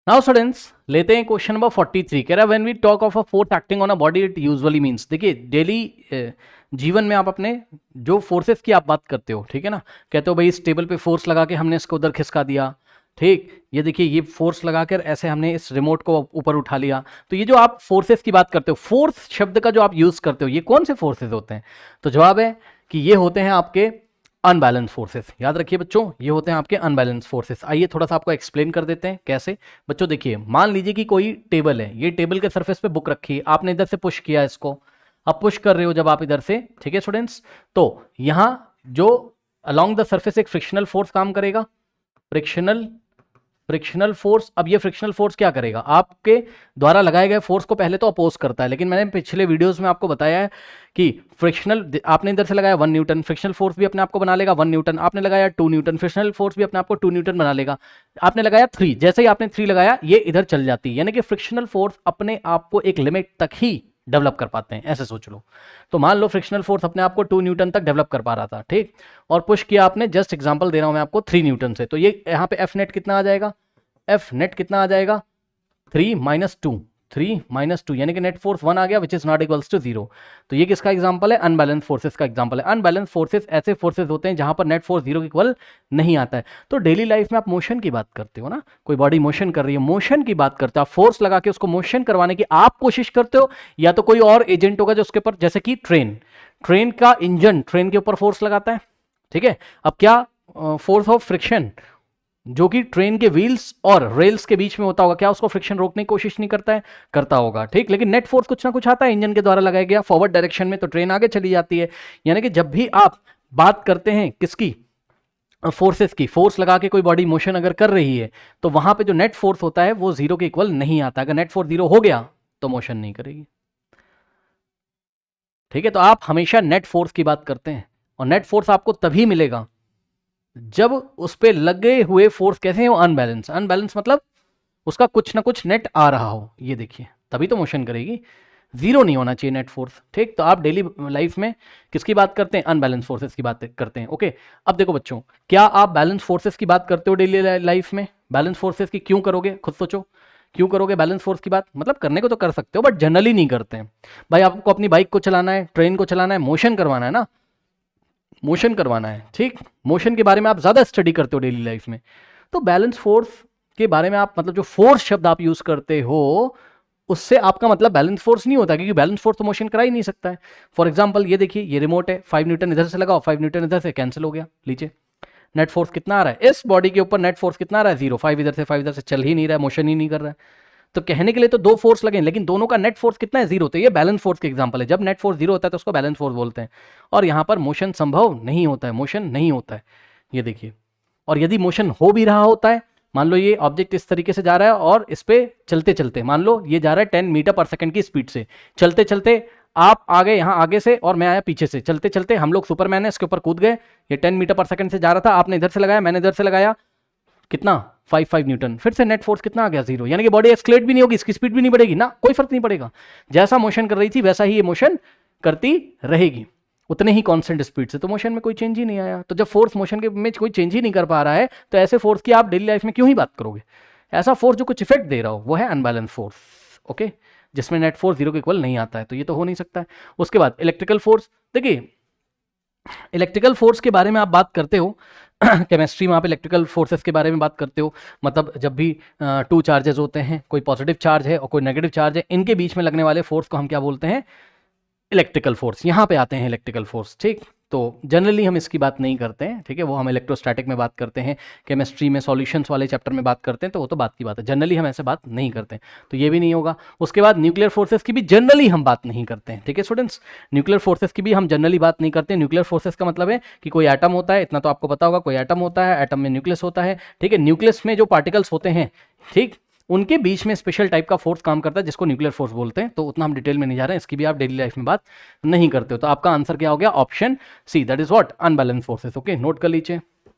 Now students लेते हैं question number 43। कह रहा है when we talk of a force acting on a body it usually means. देखिए डेली जीवन में आप अपने जो फोर्सेस की आप बात करते हो, ठीक है ना, कहते हो भाई इस टेबल पे फोर्स लगा के हमने इसको उधर खिसका दिया, ठीक, ये देखिए ये फोर्स लगाकर ऐसे हमने इस रिमोट को ऊपर उठा लिया। तो ये जो आप फोर्सेस की बात करते हो, फोर्स शब्द का जो आप यूज करते हो, ये कौन से फोर्सेस होते हैं? तो जवाब है कि ये होते हैं आपके अनबैलेंस फोर्सेस। याद रखिए बच्चों, ये होते हैं आपके अनबैलेंस फोर्सेस। आइए थोड़ा सा आपको एक्सप्लेन कर देते हैं कैसे। बच्चों देखिए, मान लीजिए कि कोई टेबल है, ये टेबल के सरफेस पे बुक रखी है, आपने इधर से पुश किया इसको, अब पुश कर रहे हो जब आप इधर से, ठीक है स्टूडेंट्स, तो यहां जो अलोंग द सरफेस एक फ्रिक्शनल फोर्स काम करेगा, फ्रिक्शनल फोर्स। अब ये फ्रिक्शनल फोर्स क्या करेगा? आपके द्वारा लगाए गए फोर्स को पहले तो अपोज करता है, लेकिन मैंने पिछले वीडियोस में आपको बताया है कि फ्रिक्शनल, आपने इधर से लगाया 1 न्यूटन, फ्रिक्शनल फोर्स भी अपने आप को बना लेगा 1 न्यूटन, आपने लगाया 2 न्यूटन, फ्रिक्शनल फोर्स भी अपने आप को 2 न्यूटन बना लेगा, आपने लगाया 3, जैसे ही आपने 3 लगाया ये इधर चल जाती है। यानी कि फ्रिक्शनल फोर्स अपने आप को एक लिमिट तक ही डेवलप कर पाते हैं, ऐसे सोच लो। तो मान लो फ्रिक्शनल फोर्स अपने आप को 2 न्यूटन तक डेवलप कर पा रहा था, ठीक, और पुश किया आपने, जस्ट एग्जांपल दे रहा हूं मैं आपको, 3 न्यूटन से, तो ये यहां पे एफ नेट कितना आ जाएगा? एफ नेट कितना आ जाएगा? 3 माइनस 2, 3 माइनस 2, यानी कि नेट फोर्स 1 आ गया, which is not equals to 0। तो ये किसका एग्जांपल है? अनबैलेंस फोर्सेस का एग्जांपल है। अनबैलेंस फोर्सेस ऐसे फोर्सेस होते हैं जहां पर नेट फोर्स 0 के इक्वल नहीं आता है। तो डेली लाइफ में आप मोशन की बात करते हो ना, कोई बॉडी मोशन कर रही है, मोशन की बात करते हो, आप फोर्स लगा के उसको मोशन करवाने की आप कोशिश करते हो, या तो कोई और एजेंट होगा जो उसके ऊपर, जैसे कि ट्रेन का इंजन ट्रेन के ऊपर फोर्स लगाता है, ठीक है। अब क्या फोर्स ऑफ फ्रिक्शन जो कि ट्रेन के व्हील्स और रेल्स के बीच में होता होगा, क्या उसको फ्रिक्शन रोकने की कोशिश नहीं करता है? करता होगा, ठीक। लेकिन नेट फोर्स कुछ ना कुछ आता है इंजन के द्वारा लगाया गया फॉरवर्ड डायरेक्शन में, तो ट्रेन आगे चली जाती है। यानी कि जब भी आप बात करते हैं किसकी, फोर्सेस की, फोर्स लगा के कोई बॉडी मोशन अगर कर रही है, तो वहां पे जो नेट फोर्स होता है वो 0 के इक्वल नहीं आता। अगर नेट फोर्स 0 हो गया तो मोशन नहीं करेगी, ठीक है। तो आप हमेशा नेट फोर्स की बात करते हैं, और नेट फोर्स आपको तभी मिलेगा जब उस पर लगे हुए फोर्स कैसे हो? अनबैलेंस। अनबैलेंस मतलब उसका कुछ ना कुछ नेट आ रहा हो, ये देखिए, तभी तो मोशन करेगी। 0 नहीं होना चाहिए नेट फोर्स, ठीक। तो आप डेली लाइफ में किसकी बात करते हैं? अनबैलेंस फोर्सेस की बात करते हैं, ओके। अब देखो बच्चों, क्या आप बैलेंस फोर्सेस की बात करते हो डेली लाइफ में? बैलेंस फोर्सेस की क्यों करोगे? खुद सोचो, क्यों करोगे बैलेंस फोर्स की बात? मतलब करने को तो कर सकते हो, बट जनरली नहीं करते हैं। भाई आपको अपनी बाइक को चलाना है, ट्रेन को चलाना है, मोशन करवाना है ना, मोशन करवाना है, ठीक। मोशन के बारे में आप ज्यादा स्टडी करते हो डेली लाइफ में, तो बैलेंस फोर्स के बारे में आप, मतलब जो फोर्स शब्द आप यूज करते हो, उससे आपका मतलब बैलेंस फोर्स नहीं होता, क्योंकि बैलेंस फोर्स तो मोशन करा ही नहीं सकता है। फॉर एग्जांपल ये देखिए, ये रिमोट है, 5 न्यूटन इधर से लगाओ, 5 न्यूटन इधर से कैंसिल हो गया, लीजिए नेट फोर्स कितना आ रहा है? इस बॉडी के ऊपर नेट फोर्स कितना आ रहा है? 0। 5 इधर से 5 इधर से चल ही नहीं रहा है, मोशन ही नहीं कर रहा है। तो कहने के लिए तो 2 फोर्स लगे, लेकिन दोनों का नेट फोर्स कितना है? 0। तो ये बैलेंस फोर्स के एग्जांपल है। जब नेट फोर्स 0 होता है तो उसको बैलेंस फोर्स बोलते हैं, और यहां पर मोशन संभव नहीं होता है, मोशन नहीं होता है, ये देखिए। और यदि मोशन हो भी रहा होता है, मान लो ये ऑब्जेक्ट इस तरीके से जा रहा है और इस पे चलते चलते, मान लो ये जा रहा है 10 मीटर पर सेकंड की स्पीड से, चलते चलते आप आ गए यहाँ आगे से और मैं आया पीछे से, चलते चलते हम लोग सुपरमैन है, इसके ऊपर कूद गए, ये 10 मीटर पर सेकंड से जा रहा था, आपने इधर से लगाया, मैंने इधर से लगाया, कितना? 5 न्यूटन, फिर से नेट फोर्स कितना आ गया? 0। यानी कि बॉडी एक्सलेट भी नहीं होगी, इसकी स्पीड भी नहीं बढ़ेगी ना, कोई फर्क नहीं पड़ेगा, जैसा मोशन कर रही थी वैसा ही ये मोशन करती रहेगी, उतने ही कांस्टेंट स्पीड से, तो मोशन में कोई चेंज ही नहीं आया। तो जब फोर्स मोशन के में कोई चेंज ही नहीं कर पा रहा है, तो ऐसे फोर्स की आप डेली लाइफ में क्यों ही बात करोगे? ऐसा फोर्स जो कुछ इफेक्ट दे रहा हो वो है अनबैलेंस फोर्स, ओके, जिसमें नेट फोर्स 0 के इक्वल नहीं आता है, तो ये तो हो नहीं सकता है। उसके बाद इलेक्ट्रिकल फोर्स, देखिए इलेक्ट्रिकल फोर्स के बारे में आप बात करते हो केमिस्ट्री में, आप इलेक्ट्रिकल फोर्सेस के बारे में बात करते हो, मतलब जब भी 2 चार्जेस होते हैं, कोई पॉजिटिव चार्ज है और कोई नेगेटिव चार्ज है, इनके बीच में लगने वाले फोर्स को हम क्या बोलते हैं? Electrical force. यहां पे आते हैं इलेक्ट्रिकल फोर्स, ठीक। तो जनरली हम इसकी बात नहीं करते हैं, ठीक है, वो हम इलेक्ट्रोस्टैटिक में बात करते हैं, केमिस्ट्री में सॉल्यूशंस वाले चैप्टर में बात करते हैं, तो वो तो बात की बात है, जनरली हम ऐसे बात नहीं करते हैं, तो ये भी नहीं होगा। उसके बाद न्यूक्लियर फोर्सेस की भी जनरली हम बात नहीं करते हैं, ठीक है स्टूडेंट्स, न्यूक्लियर फोर्सेस की भी हम जनरली बात नहीं करते हैं। न्यूक्लियर फोर्सेस का मतलब है कि कोई एटम होता है, इतना तो आपको पता होगा, कोई एटम होता है, एटम में न्यूक्लियस होता है, ठीक है, न्यूक्लियस में जो पार्टिकल्स होते हैं, ठीक, उनके बीच में स्पेशल टाइप का फोर्स काम करता है जिसको न्यूक्लियर फोर्स बोलते हैं। तो उतना हम डिटेल में नहीं जा रहे हैं, इसकी भी आप डेली लाइफ में बात नहीं करते हो। तो आपका आंसर क्या हो गया? Option C, that is what? Unbalance forces, okay, note कर लीजिए।